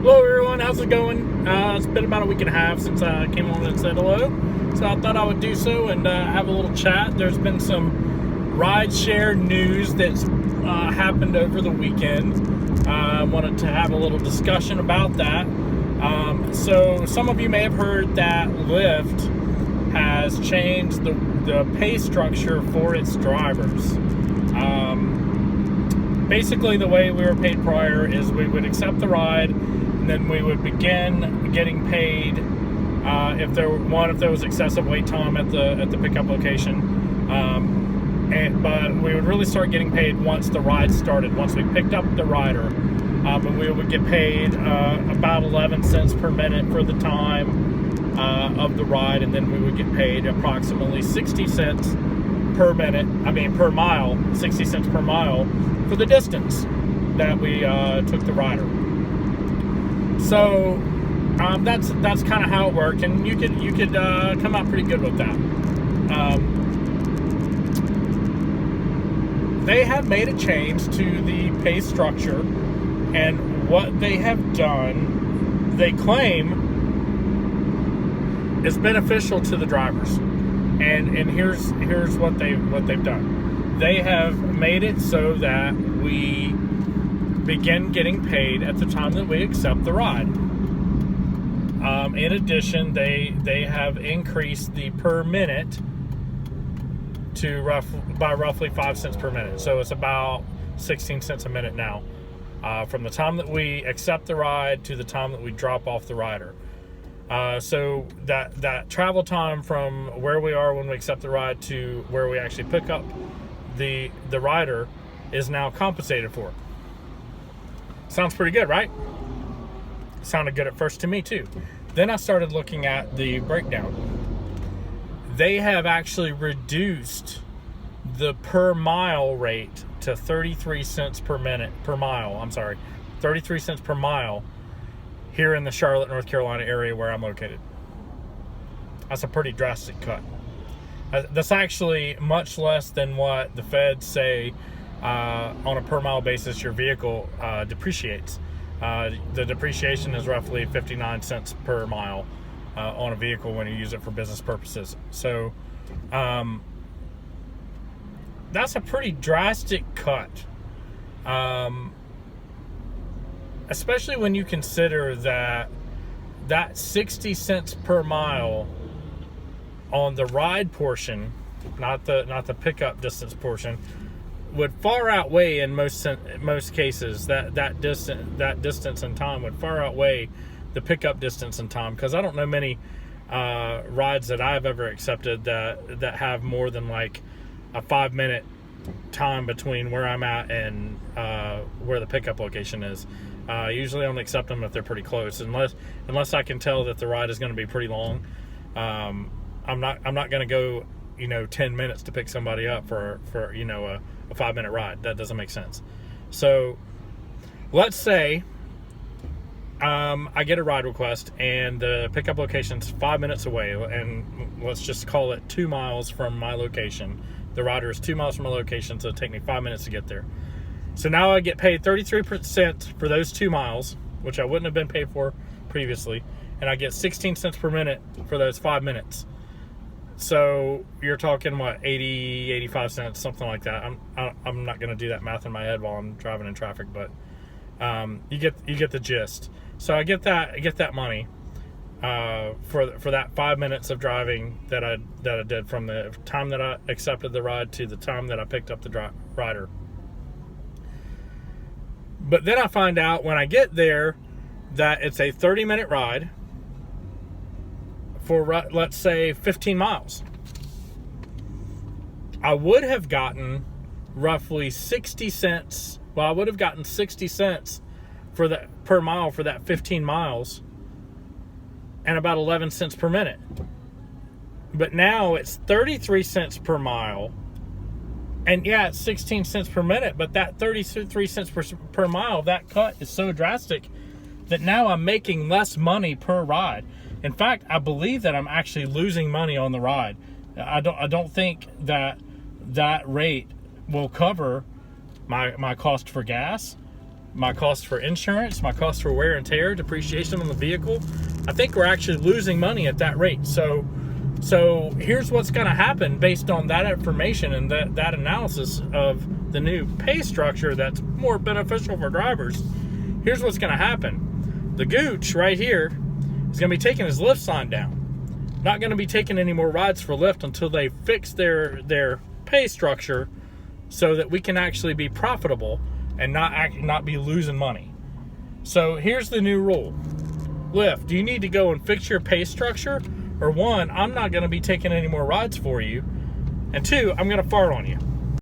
Hello everyone, how's it going? It's been about a week and a half since I came on and said hello, so I thought I would do so and have a little chat. There's been some rideshare news that's happened over the weekend. I wanted to have a little discussion about that. So some of you may have heard that Lyft has changed the pay structure for its drivers. Basically, the way we were paid prior is we would accept the ride, and then we would begin getting paid if there was excessive wait time at the pickup location. But we would really start getting paid once the ride started. Once we picked up the rider, and we would get paid about 11 cents per minute for the time of the ride, and then we would get paid approximately 60 cents per mile, 60 cents per mile for the distance that we took the rider. So that's kind of how it worked, and you could come out pretty good with that. They have made a change to the pay structure, and what they have done, they claim, is beneficial to the drivers. And here's what they've done. They have made it so that we begin getting paid at the time that we accept the ride. In addition, they have increased the per minute to roughly 5 cents per minute. So it's about 16 cents a minute now, from the time that we accept the ride to the time that we drop off the rider. So that travel time from where we are when we accept the ride to where we actually pick up the rider is now compensated for. Sounds pretty good, right? Sounded good at first to me too. Then I started looking at the breakdown. They have actually reduced the per mile rate to 33 cents per mile. 33 cents per mile here in the Charlotte, North Carolina area where I'm located. That's a pretty drastic cut. That's actually much less than what the feds say on a per mile basis your vehicle depreciates. The depreciation is roughly 59 cents per mile on a vehicle when you use it for business purposes. So that's a pretty drastic cut. Especially when you consider that 60 cents per mile on the ride portion, not the pickup distance portion, would far outweigh in most cases that distance and time would far outweigh the pickup distance and time, because I don't know many rides that I've ever accepted that have more than like a 5-minute time between where I'm at and where the pickup location is. Usually I only accept them if they're pretty close, unless I can tell that the ride is going to be pretty long. I'm not going to go 10 minutes to pick somebody up for a 5-minute ride. That doesn't make sense. So let's say I get a ride request and the pickup location's 5 minutes away, and let's just call it 2 miles from my location. The rider is 2 miles from my location, so it'll take me 5 minutes to get there. So now I get paid 33% for those 2 miles, which I wouldn't have been paid for previously, and I get 16 cents per minute for those 5 minutes. So you're talking, what, 80, 85 cents, something like that. I'm not going to do that math in my head while I'm driving in traffic, but you get the gist. So I get that money for that 5 minutes of driving that I did from the time that I accepted the ride to the time that I picked up the rider. But then I find out when I get there that it's a 30-minute ride for, let's say, 15 miles. I would have gotten roughly 60 cents. Well, I would have gotten 60 cents for that per mile for that 15 miles and about 11 cents per minute. But now it's 33 cents per mile. And yeah, it's 16 cents per minute, but that 33 cents per mile, that cut is so drastic that now I'm making less money per ride. In fact, I believe that I'm actually losing money on the ride. I don't think that rate will cover my cost for gas, my cost for insurance, my cost for wear and tear, depreciation on the vehicle, I think we're actually losing money at that rate. So here's what's going to happen based on that information and that analysis of the new pay structure that's more beneficial for drivers. Here's what's going to happen. The Gooch right here is going to be taking his Lyft sign down. Not going to be taking any more rides for Lyft until they fix their pay structure so that we can actually be profitable and not be losing money. So here's the new rule. Lyft, do you need to go and fix your pay structure? Or one, I'm not going to be taking any more rides for you. And two, I'm going to fart on you.